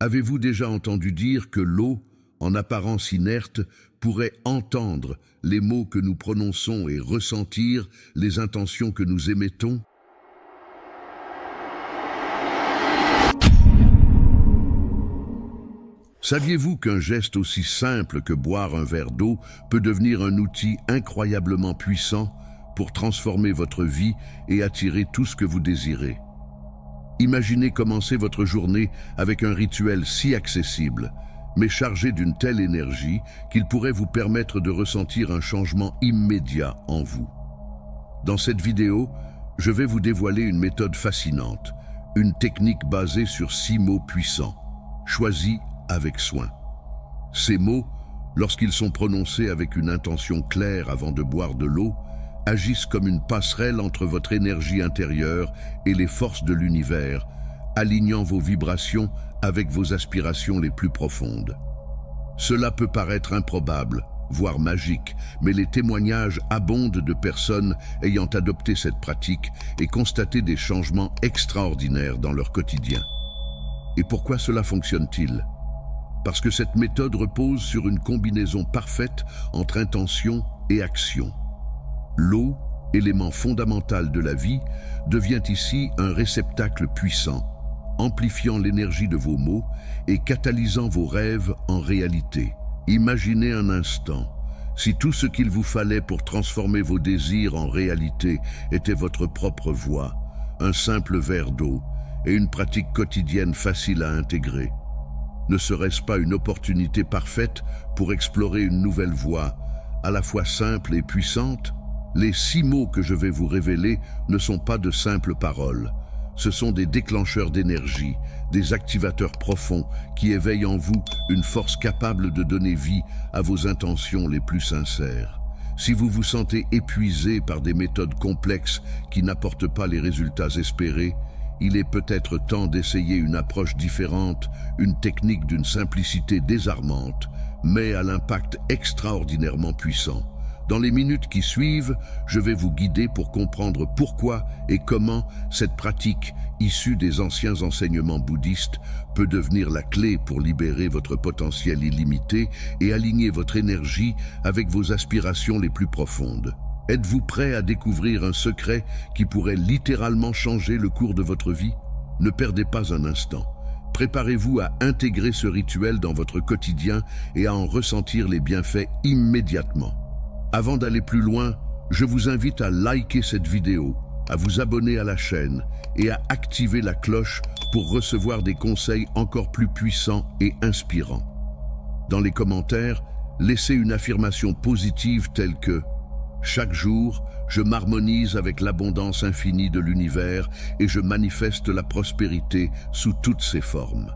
Avez-vous déjà entendu dire que l'eau, en apparence inerte, pourrait entendre les mots que nous prononçons et ressentir les intentions que nous émettons? Saviez-vous qu'un geste aussi simple que boire un verre d'eau peut devenir un outil incroyablement puissant pour transformer votre vie et attirer tout ce que vous désirez? Imaginez commencer votre journée avec un rituel si accessible, mais chargé d'une telle énergie qu'il pourrait vous permettre de ressentir un changement immédiat en vous. Dans cette vidéo, je vais vous dévoiler une méthode fascinante, une technique basée sur 6 mots puissants, choisis avec soin. Ces mots, lorsqu'ils sont prononcés avec une intention claire avant de boire de l'eau, agissent comme une passerelle entre votre énergie intérieure et les forces de l'univers, alignant vos vibrations avec vos aspirations les plus profondes. Cela peut paraître improbable, voire magique, mais les témoignages abondent de personnes ayant adopté cette pratique et constaté des changements extraordinaires dans leur quotidien. Et pourquoi cela fonctionne-t-il? Parce que cette méthode repose sur une combinaison parfaite entre intention et action. L'eau, élément fondamental de la vie, devient ici un réceptacle puissant, amplifiant l'énergie de vos mots et catalysant vos rêves en réalité. Imaginez un instant, si tout ce qu'il vous fallait pour transformer vos désirs en réalité était votre propre voix, un simple verre d'eau et une pratique quotidienne facile à intégrer. Ne serait-ce pas une opportunité parfaite pour explorer une nouvelle voie, à la fois simple et puissante? Les 6 mots que je vais vous révéler ne sont pas de simples paroles. Ce sont des déclencheurs d'énergie, des activateurs profonds qui éveillent en vous une force capable de donner vie à vos intentions les plus sincères. Si vous vous sentez épuisé par des méthodes complexes qui n'apportent pas les résultats espérés, il est peut-être temps d'essayer une approche différente, une technique d'une simplicité désarmante, mais à l'impact extraordinairement puissant. Dans les minutes qui suivent, je vais vous guider pour comprendre pourquoi et comment cette pratique, issue des anciens enseignements bouddhistes, peut devenir la clé pour libérer votre potentiel illimité et aligner votre énergie avec vos aspirations les plus profondes. Êtes-vous prêt à découvrir un secret qui pourrait littéralement changer le cours de votre vie? Ne perdez pas un instant. Préparez-vous à intégrer ce rituel dans votre quotidien et à en ressentir les bienfaits immédiatement. Avant d'aller plus loin, je vous invite à liker cette vidéo, à vous abonner à la chaîne et à activer la cloche pour recevoir des conseils encore plus puissants et inspirants. Dans les commentaires, laissez une affirmation positive telle que « Chaque jour, je m'harmonise avec l'abondance infinie de l'univers et je manifeste la prospérité sous toutes ses formes. »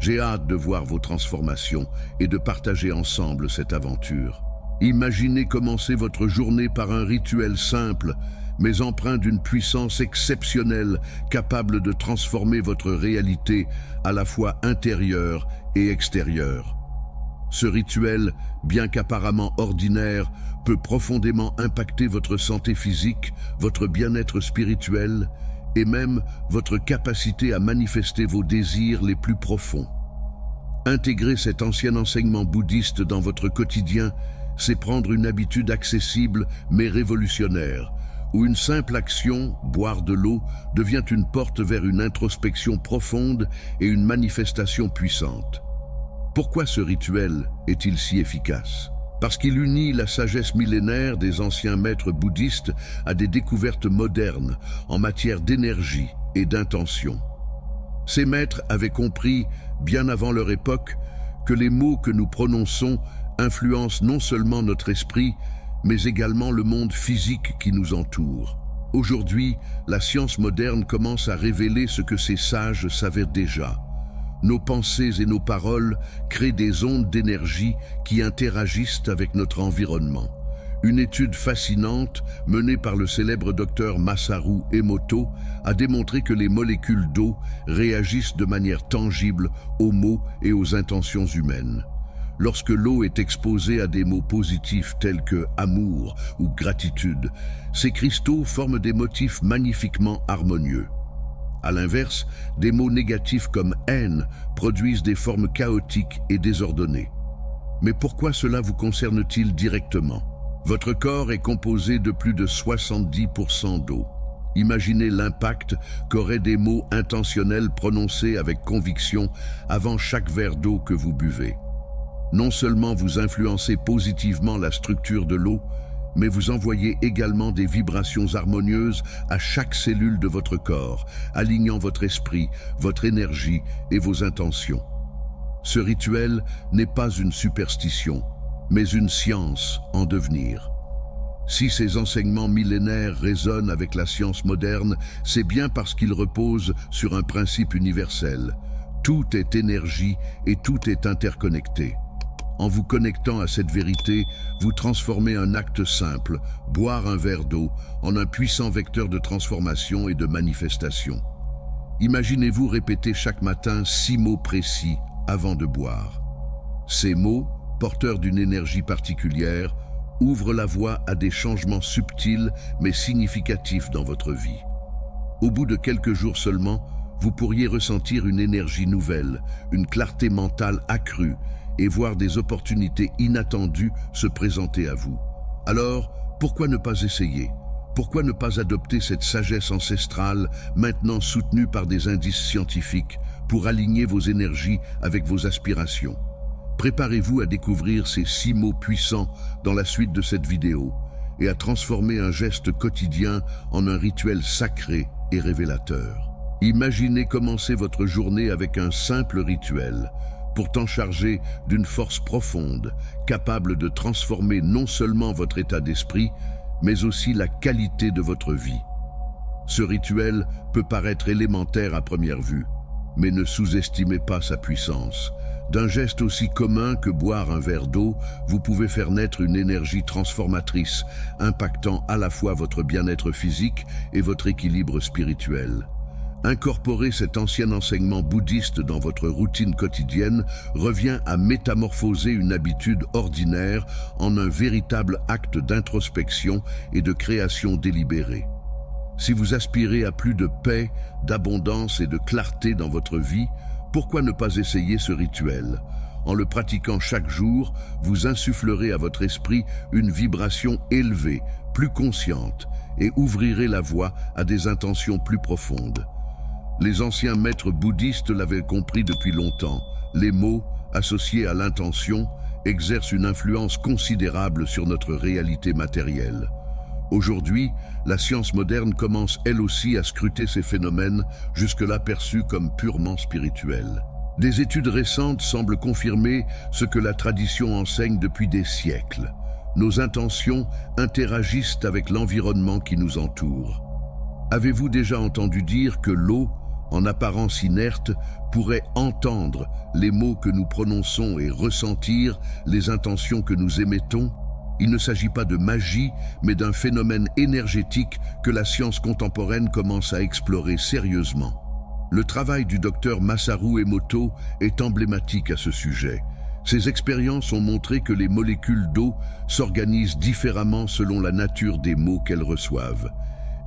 J'ai hâte de voir vos transformations et de partager ensemble cette aventure. Imaginez commencer votre journée par un rituel simple, mais empreint d'une puissance exceptionnelle, capable de transformer votre réalité à la fois intérieure et extérieure. Ce rituel, bien qu'apparemment ordinaire, peut profondément impacter votre santé physique, votre bien-être spirituel et même votre capacité à manifester vos désirs les plus profonds. Intégrer cet ancien enseignement bouddhiste dans votre quotidien, c'est prendre une habitude accessible mais révolutionnaire, où une simple action, boire de l'eau, devient une porte vers une introspection profonde et une manifestation puissante. Pourquoi ce rituel est-il si efficace? Parce qu'il unit la sagesse millénaire des anciens maîtres bouddhistes à des découvertes modernes en matière d'énergie et d'intention. Ces maîtres avaient compris, bien avant leur époque, que les mots que nous prononçons influencent non seulement notre esprit, mais également le monde physique qui nous entoure. Aujourd'hui, la science moderne commence à révéler ce que ces sages savaient déjà. Nos pensées et nos paroles créent des ondes d'énergie qui interagissent avec notre environnement. Une étude fascinante, menée par le célèbre docteur Masaru Emoto, a démontré que les molécules d'eau réagissent de manière tangible aux mots et aux intentions humaines. Lorsque l'eau est exposée à des mots positifs tels que amour ou gratitude, ces cristaux forment des motifs magnifiquement harmonieux. À l'inverse, des mots négatifs comme haine produisent des formes chaotiques et désordonnées. Mais pourquoi cela vous concerne-t-il directement? Votre corps est composé de plus de 70% d'eau. Imaginez l'impact qu'auraient des mots intentionnels prononcés avec conviction avant chaque verre d'eau que vous buvez. Non seulement vous influencez positivement la structure de l'eau, mais vous envoyez également des vibrations harmonieuses à chaque cellule de votre corps, alignant votre esprit, votre énergie et vos intentions. Ce rituel n'est pas une superstition, mais une science en devenir. Si ces enseignements millénaires résonnent avec la science moderne, c'est bien parce qu'ils reposent sur un principe universel. Tout est énergie et tout est interconnecté. En vous connectant à cette vérité, vous transformez un acte simple, boire un verre d'eau, en un puissant vecteur de transformation et de manifestation. Imaginez-vous répéter chaque matin 6 mots précis avant de boire. Ces mots, porteurs d'une énergie particulière, ouvrent la voie à des changements subtils mais significatifs dans votre vie. Au bout de quelques jours seulement, vous pourriez ressentir une énergie nouvelle, une clarté mentale accrue et voir des opportunités inattendues se présenter à vous. Alors, pourquoi ne pas essayer? Pourquoi ne pas adopter cette sagesse ancestrale, maintenant soutenue par des indices scientifiques, pour aligner vos énergies avec vos aspirations? Préparez-vous à découvrir ces 6 mots puissants dans la suite de cette vidéo et à transformer un geste quotidien en un rituel sacré et révélateur. Imaginez commencer votre journée avec un simple rituel, pourtant chargé d'une force profonde, capable de transformer non seulement votre état d'esprit, mais aussi la qualité de votre vie. Ce rituel peut paraître élémentaire à première vue, mais ne sous-estimez pas sa puissance. D'un geste aussi commun que boire un verre d'eau, vous pouvez faire naître une énergie transformatrice, impactant à la fois votre bien-être physique et votre équilibre spirituel. Incorporer cet ancien enseignement bouddhiste dans votre routine quotidienne revient à métamorphoser une habitude ordinaire en un véritable acte d'introspection et de création délibérée. Si vous aspirez à plus de paix, d'abondance et de clarté dans votre vie, pourquoi ne pas essayer ce rituel? En le pratiquant chaque jour, vous insufflerez à votre esprit une vibration élevée, plus consciente, et ouvrirez la voie à des intentions plus profondes. Les anciens maîtres bouddhistes l'avaient compris depuis longtemps. Les mots, associés à l'intention, exercent une influence considérable sur notre réalité matérielle. Aujourd'hui, la science moderne commence elle aussi à scruter ces phénomènes, jusque-là perçus comme purement spirituels. Des études récentes semblent confirmer ce que la tradition enseigne depuis des siècles. Nos intentions interagissent avec l'environnement qui nous entoure. Avez-vous déjà entendu dire que l'eau, en apparence inerte, pourrait entendre les mots que nous prononçons et ressentir les intentions que nous émettons? Il ne s'agit pas de magie, mais d'un phénomène énergétique que la science contemporaine commence à explorer sérieusement. Le travail du docteur Masaru Emoto est emblématique à ce sujet. Ses expériences ont montré que les molécules d'eau s'organisent différemment selon la nature des mots qu'elles reçoivent.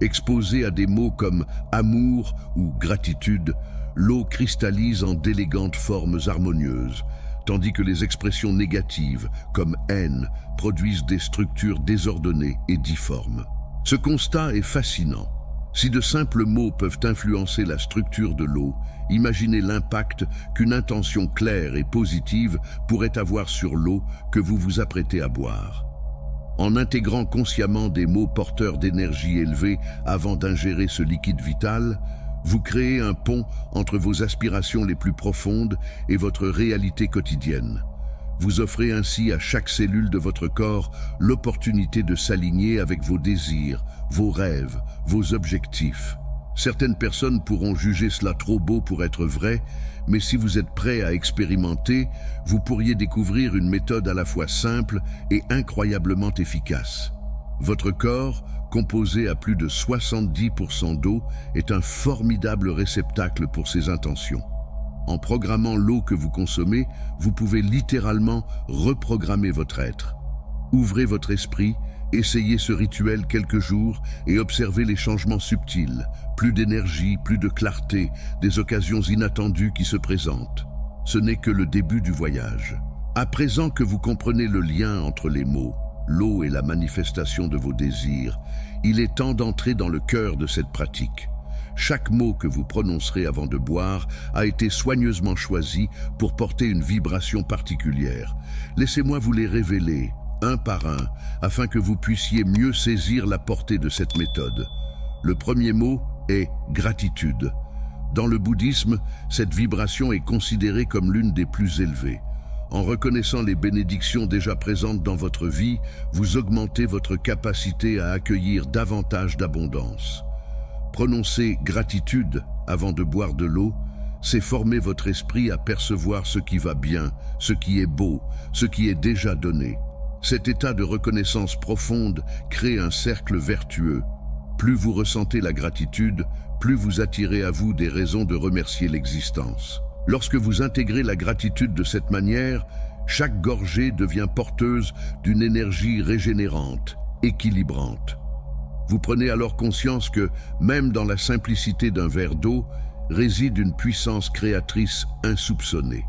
Exposée à des mots comme amour ou gratitude, l'eau cristallise en d'élégantes formes harmonieuses, tandis que les expressions négatives, comme haine, produisent des structures désordonnées et difformes. Ce constat est fascinant. Si de simples mots peuvent influencer la structure de l'eau, imaginez l'impact qu'une intention claire et positive pourrait avoir sur l'eau que vous vous apprêtez à boire. En intégrant consciemment des mots porteurs d'énergie élevée avant d'ingérer ce liquide vital, vous créez un pont entre vos aspirations les plus profondes et votre réalité quotidienne. Vous offrez ainsi à chaque cellule de votre corps l'opportunité de s'aligner avec vos désirs, vos rêves, vos objectifs. Certaines personnes pourront juger cela trop beau pour être vrai, mais si vous êtes prêt à expérimenter, vous pourriez découvrir une méthode à la fois simple et incroyablement efficace. Votre corps, composé à plus de 70% d'eau, est un formidable réceptacle pour ces intentions. En programmant l'eau que vous consommez, vous pouvez littéralement reprogrammer votre être. Ouvrez votre esprit Essayez ce rituel quelques jours et observez les changements subtils. Plus d'énergie, plus de clarté, des occasions inattendues qui se présentent. Ce n'est que le début du voyage. À présent que vous comprenez le lien entre les mots, l'eau et la manifestation de vos désirs, il est temps d'entrer dans le cœur de cette pratique. Chaque mot que vous prononcerez avant de boire a été soigneusement choisi pour porter une vibration particulière. Laissez-moi vous les révéler, un par un, afin que vous puissiez mieux saisir la portée de cette méthode. Le premier mot est gratitude. Dans le bouddhisme, cette vibration est considérée comme l'une des plus élevées. En reconnaissant les bénédictions déjà présentes dans votre vie, vous augmentez votre capacité à accueillir davantage d'abondance. Prononcer gratitude avant de boire de l'eau, c'est former votre esprit à percevoir ce qui va bien, ce qui est beau, ce qui est déjà donné. Cet état de reconnaissance profonde crée un cercle vertueux. Plus vous ressentez la gratitude, plus vous attirez à vous des raisons de remercier l'existence. Lorsque vous intégrez la gratitude de cette manière, chaque gorgée devient porteuse d'une énergie régénérante, équilibrante. Vous prenez alors conscience que, même dans la simplicité d'un verre d'eau, réside une puissance créatrice insoupçonnée.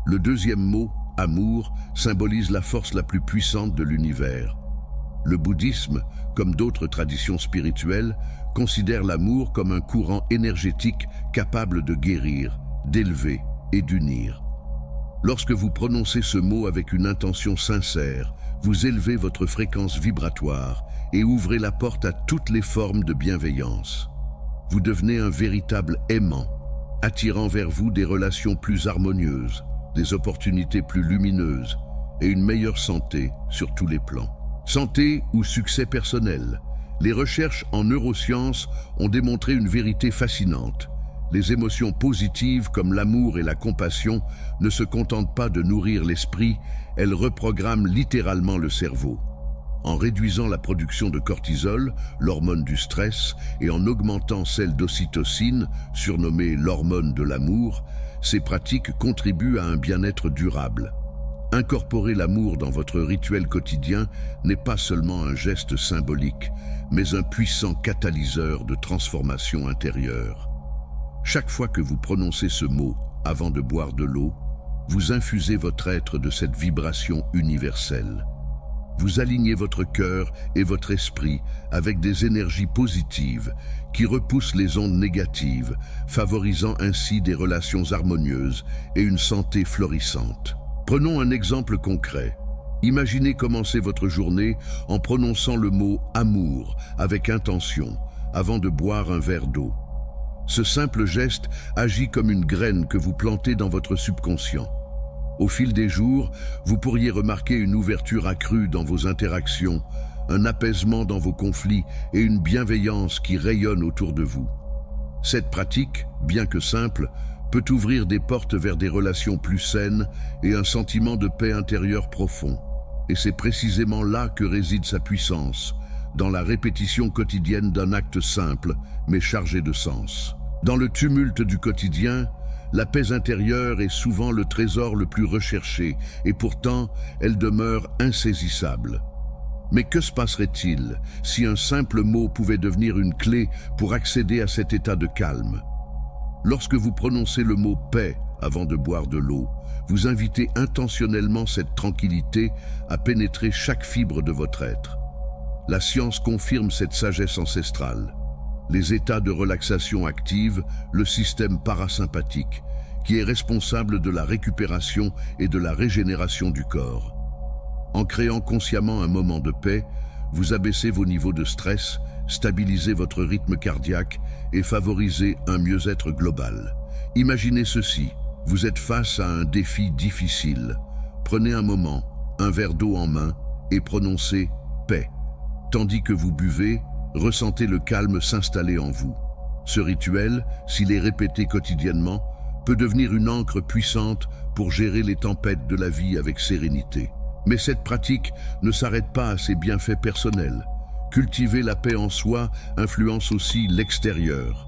Le deuxième mot, amour, symbolise la force la plus puissante de l'univers. Le bouddhisme, comme d'autres traditions spirituelles, considère l'amour comme un courant énergétique capable de guérir, d'élever et d'unir. Lorsque vous prononcez ce mot avec une intention sincère, vous élevez votre fréquence vibratoire et ouvrez la porte à toutes les formes de bienveillance. Vous devenez un véritable aimant, attirant vers vous des relations plus harmonieuses, des opportunités plus lumineuses et une meilleure santé sur tous les plans. Santé ou succès personnel, les recherches en neurosciences ont démontré une vérité fascinante. Les émotions positives comme l'amour et la compassion ne se contentent pas de nourrir l'esprit, elles reprogramment littéralement le cerveau. En réduisant la production de cortisol, l'hormone du stress, et en augmentant celle d'ocytocine, surnommée l'hormone de l'amour, ces pratiques contribuent à un bien-être durable. Incorporer l'amour dans votre rituel quotidien n'est pas seulement un geste symbolique, mais un puissant catalyseur de transformation intérieure. Chaque fois que vous prononcez ce mot avant de boire de l'eau, vous infusez votre être de cette vibration universelle. Vous alignez votre cœur et votre esprit avec des énergies positives qui repoussent les ondes négatives, favorisant ainsi des relations harmonieuses et une santé florissante. Prenons un exemple concret. Imaginez commencer votre journée en prononçant le mot « amour » avec intention, avant de boire un verre d'eau. Ce simple geste agit comme une graine que vous plantez dans votre subconscient. Au fil des jours, vous pourriez remarquer une ouverture accrue dans vos interactions, un apaisement dans vos conflits et une bienveillance qui rayonne autour de vous. Cette pratique, bien que simple, peut ouvrir des portes vers des relations plus saines et un sentiment de paix intérieure profond. Et c'est précisément là que réside sa puissance, dans la répétition quotidienne d'un acte simple, mais chargé de sens. Dans le tumulte du quotidien, la paix intérieure est souvent le trésor le plus recherché et pourtant, elle demeure insaisissable. Mais que se passerait-il si un simple mot pouvait devenir une clé pour accéder à cet état de calme? Lorsque vous prononcez le mot « paix » avant de boire de l'eau, vous invitez intentionnellement cette tranquillité à pénétrer chaque fibre de votre être. La science confirme cette sagesse ancestrale. Les états de relaxation activent le système parasympathique, qui est responsable de la récupération et de la régénération du corps. En créant consciemment un moment de paix, vous abaissez vos niveaux de stress, stabilisez votre rythme cardiaque et favorisez un mieux-être global. Imaginez ceci, vous êtes face à un défi difficile. Prenez un moment, un verre d'eau en main et prononcez « paix ». Tandis que vous buvez, ressentez le calme s'installer en vous. Ce rituel, s'il est répété quotidiennement, peut devenir une ancre puissante pour gérer les tempêtes de la vie avec sérénité. Mais cette pratique ne s'arrête pas à ses bienfaits personnels. Cultiver la paix en soi influence aussi l'extérieur.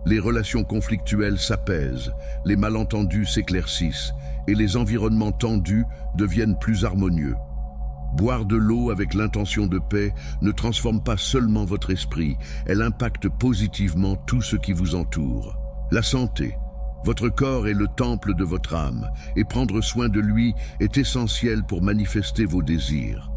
Les relations conflictuelles s'apaisent, les malentendus s'éclaircissent et les environnements tendus deviennent plus harmonieux. Boire de l'eau avec l'intention de paix ne transforme pas seulement votre esprit, elle impacte positivement tout ce qui vous entoure. La santé. Votre corps est le temple de votre âme, et prendre soin de lui est essentiel pour manifester vos désirs.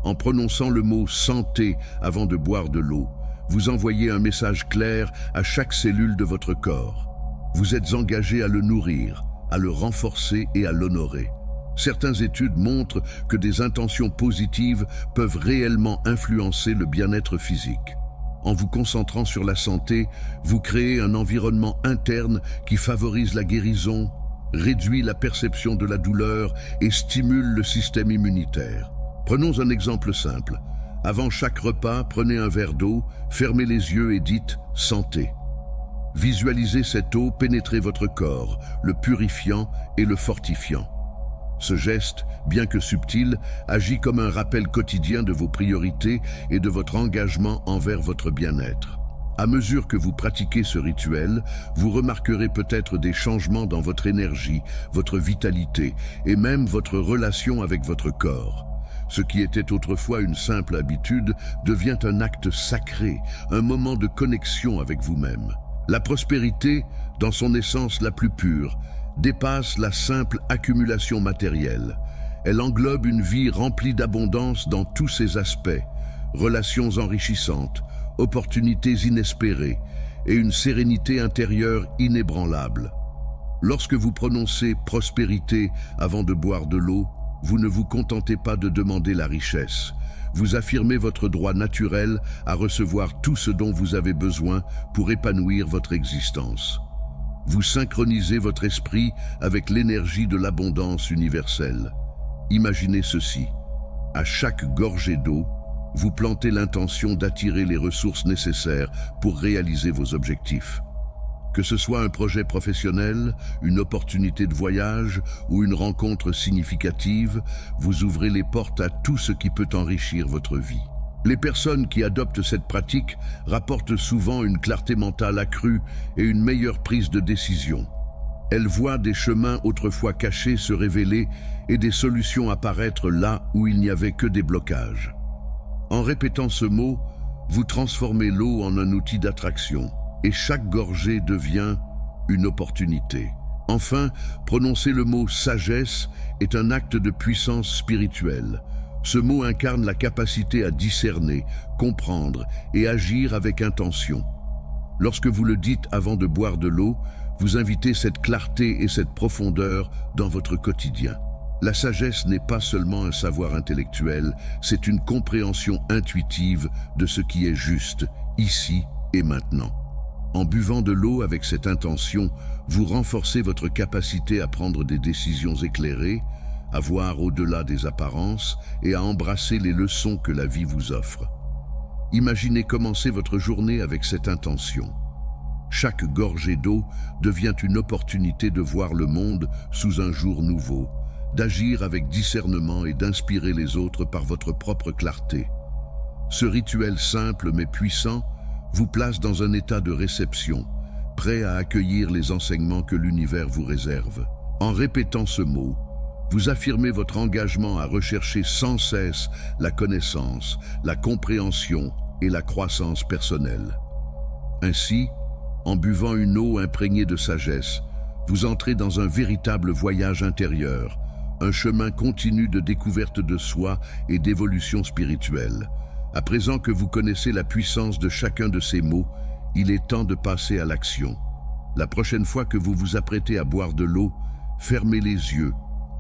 En prononçant le mot « santé » avant de boire de l'eau, vous envoyez un message clair à chaque cellule de votre corps. Vous êtes engagé à le nourrir, à le renforcer et à l'honorer. Certaines études montrent que des intentions positives peuvent réellement influencer le bien-être physique. En vous concentrant sur la santé, vous créez un environnement interne qui favorise la guérison, réduit la perception de la douleur et stimule le système immunitaire. Prenons un exemple simple. Avant chaque repas, prenez un verre d'eau, fermez les yeux et dites « santé ». Visualisez cette eau pénétrer votre corps, le purifiant et le fortifiant. Ce geste, bien que subtil, agit comme un rappel quotidien de vos priorités et de votre engagement envers votre bien-être. À mesure que vous pratiquez ce rituel, vous remarquerez peut-être des changements dans votre énergie, votre vitalité et même votre relation avec votre corps. Ce qui était autrefois une simple habitude devient un acte sacré, un moment de connexion avec vous-même. La prospérité, dans son essence la plus pure, dépasse la simple accumulation matérielle. Elle englobe une vie remplie d'abondance dans tous ses aspects, relations enrichissantes, opportunités inespérées et une sérénité intérieure inébranlable. Lorsque vous prononcez « prospérité » avant de boire de l'eau, vous ne vous contentez pas de demander la richesse. Vous affirmez votre droit naturel à recevoir tout ce dont vous avez besoin pour épanouir votre existence. Vous synchronisez votre esprit avec l'énergie de l'abondance universelle. Imaginez ceci. À chaque gorgée d'eau, vous plantez l'intention d'attirer les ressources nécessaires pour réaliser vos objectifs. Que ce soit un projet professionnel, une opportunité de voyage ou une rencontre significative, vous ouvrez les portes à tout ce qui peut enrichir votre vie. Les personnes qui adoptent cette pratique rapportent souvent une clarté mentale accrue et une meilleure prise de décision. Elles voient des chemins autrefois cachés se révéler et des solutions apparaître là où il n'y avait que des blocages. En répétant ce mot, vous transformez l'eau en un outil d'attraction et chaque gorgée devient une opportunité. Enfin, prononcer le mot « sagesse » est un acte de puissance spirituelle. Ce mot incarne la capacité à discerner, comprendre et agir avec intention. Lorsque vous le dites avant de boire de l'eau, vous invitez cette clarté et cette profondeur dans votre quotidien. La sagesse n'est pas seulement un savoir intellectuel, c'est une compréhension intuitive de ce qui est juste, ici et maintenant. En buvant de l'eau avec cette intention, vous renforcez votre capacité à prendre des décisions éclairées, à voir au-delà des apparences et à embrasser les leçons que la vie vous offre. Imaginez commencer votre journée avec cette intention. Chaque gorgée d'eau devient une opportunité de voir le monde sous un jour nouveau, d'agir avec discernement et d'inspirer les autres par votre propre clarté. Ce rituel simple mais puissant vous place dans un état de réception, prêt à accueillir les enseignements que l'univers vous réserve. En répétant ce mot, vous affirmez votre engagement à rechercher sans cesse la connaissance, la compréhension et la croissance personnelle. Ainsi, en buvant une eau imprégnée de sagesse, vous entrez dans un véritable voyage intérieur, un chemin continu de découverte de soi et d'évolution spirituelle. À présent que vous connaissez la puissance de chacun de ces mots, il est temps de passer à l'action. La prochaine fois que vous vous apprêtez à boire de l'eau, fermez les yeux,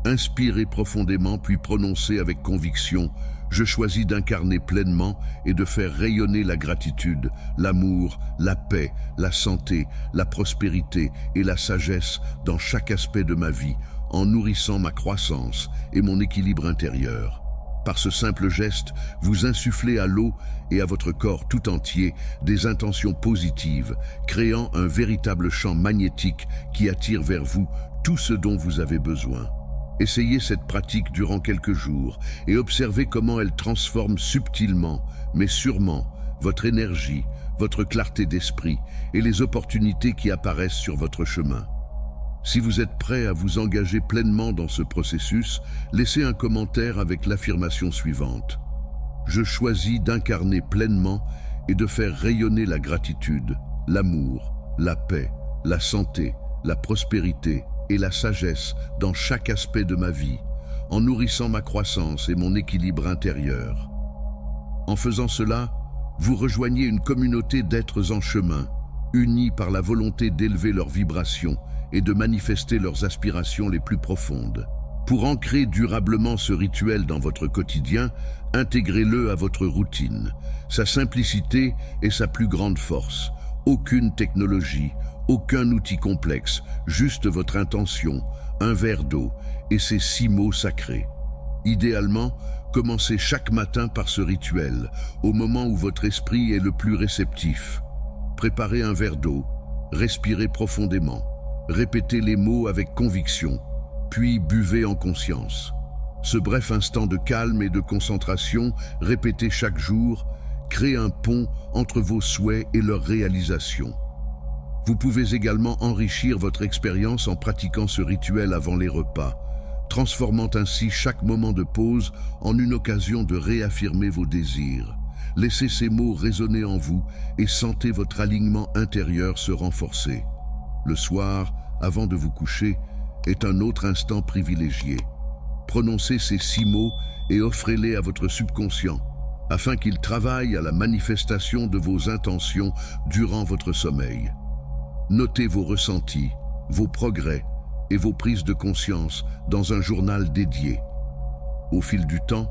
inspirez profondément puis prononcez avec conviction « Je choisis d'incarner pleinement et de faire rayonner la gratitude, l'amour, la paix, la santé, la prospérité et la sagesse dans chaque aspect de ma vie, en nourrissant ma croissance et mon équilibre intérieur. » Par ce simple geste, vous insufflez à l'eau et à votre corps tout entier des intentions positives, créant un véritable champ magnétique qui attire vers vous tout ce dont vous avez besoin. Essayez cette pratique durant quelques jours et observez comment elle transforme subtilement, mais sûrement, votre énergie, votre clarté d'esprit et les opportunités qui apparaissent sur votre chemin. Si vous êtes prêt à vous engager pleinement dans ce processus, laissez un commentaire avec l'affirmation suivante. Je choisis d'incarner pleinement et de faire rayonner la gratitude, l'amour, la paix, la santé, la prospérité et la sagesse dans chaque aspect de ma vie, en nourrissant ma croissance et mon équilibre intérieur. En faisant cela, vous rejoignez une communauté d'êtres en chemin, unis par la volonté d'élever leurs vibrations et de manifester leurs aspirations les plus profondes. Pour ancrer durablement ce rituel dans votre quotidien, intégrez-le à votre routine. Sa simplicité est sa plus grande force. Aucune technologie, aucun outil complexe, juste votre intention, un verre d'eau et ces 6 mots sacrés. Idéalement, commencez chaque matin par ce rituel, au moment où votre esprit est le plus réceptif. Préparez un verre d'eau, respirez profondément, répétez les mots avec conviction, puis buvez en conscience. Ce bref instant de calme et de concentration, répété chaque jour, crée un pont entre vos souhaits et leur réalisation. Vous pouvez également enrichir votre expérience en pratiquant ce rituel avant les repas, transformant ainsi chaque moment de pause en une occasion de réaffirmer vos désirs. Laissez ces mots résonner en vous et sentez votre alignement intérieur se renforcer. Le soir, avant de vous coucher, est un autre instant privilégié. Prononcez ces 6 mots et offrez-les à votre subconscient, afin qu'il travaille à la manifestation de vos intentions durant votre sommeil. Notez vos ressentis, vos progrès et vos prises de conscience dans un journal dédié. Au fil du temps,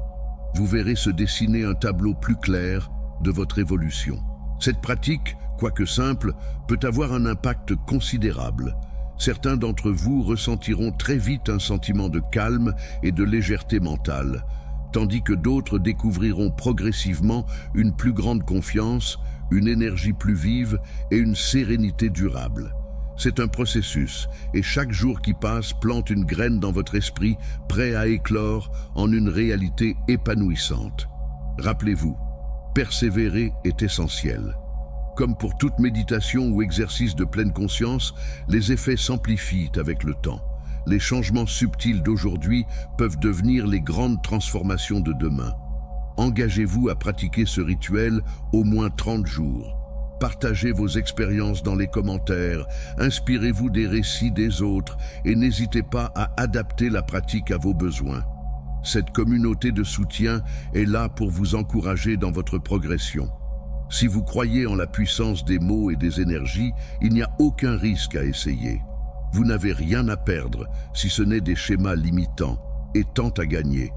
vous verrez se dessiner un tableau plus clair de votre évolution. Cette pratique, quoique simple, peut avoir un impact considérable. Certains d'entre vous ressentiront très vite un sentiment de calme et de légèreté mentale, tandis que d'autres découvriront progressivement une plus grande confiance, une énergie plus vive et une sérénité durable. C'est un processus, et chaque jour qui passe plante une graine dans votre esprit, prêt à éclore en une réalité épanouissante. Rappelez-vous, persévérer est essentiel. Comme pour toute méditation ou exercice de pleine conscience, les effets s'amplifient avec le temps. Les changements subtils d'aujourd'hui peuvent devenir les grandes transformations de demain. Engagez-vous à pratiquer ce rituel au moins 30 jours. Partagez vos expériences dans les commentaires, inspirez-vous des récits des autres et n'hésitez pas à adapter la pratique à vos besoins. Cette communauté de soutien est là pour vous encourager dans votre progression. Si vous croyez en la puissance des mots et des énergies, il n'y a aucun risque à essayer. Vous n'avez rien à perdre si ce n'est des schémas limitants et tant à gagner.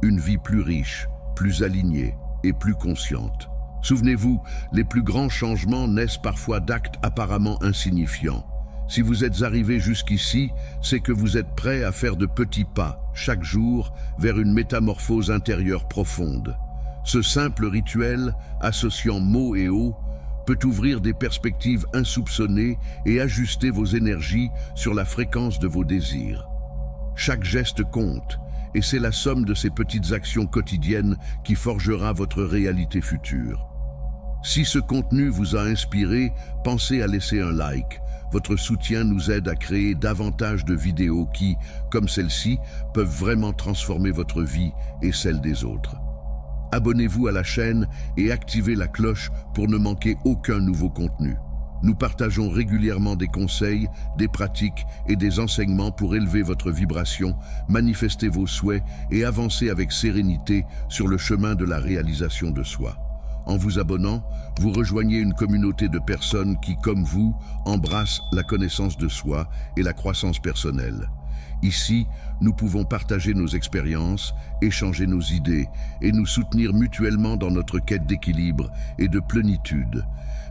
Une vie plus riche, plus alignée et plus consciente. Souvenez-vous, les plus grands changements naissent parfois d'actes apparemment insignifiants. Si vous êtes arrivé jusqu'ici, c'est que vous êtes prêt à faire de petits pas, chaque jour, vers une métamorphose intérieure profonde. Ce simple rituel, associant mots et eau, peut ouvrir des perspectives insoupçonnées et ajuster vos énergies sur la fréquence de vos désirs. Chaque geste compte, et c'est la somme de ces petites actions quotidiennes qui forgera votre réalité future. Si ce contenu vous a inspiré, pensez à laisser un like. Votre soutien nous aide à créer davantage de vidéos qui, comme celle-ci, peuvent vraiment transformer votre vie et celle des autres. Abonnez-vous à la chaîne et activez la cloche pour ne manquer aucun nouveau contenu. Nous partageons régulièrement des conseils, des pratiques et des enseignements pour élever votre vibration, manifester vos souhaits et avancer avec sérénité sur le chemin de la réalisation de soi. En vous abonnant, vous rejoignez une communauté de personnes qui, comme vous, embrassent la connaissance de soi et la croissance personnelle. Ici, nous pouvons partager nos expériences, échanger nos idées et nous soutenir mutuellement dans notre quête d'équilibre et de plénitude.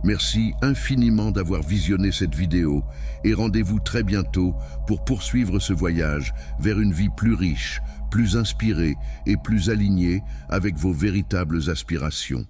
Merci infiniment d'avoir visionné cette vidéo et rendez-vous très bientôt pour poursuivre ce voyage vers une vie plus riche, plus inspirée et plus alignée avec vos véritables aspirations.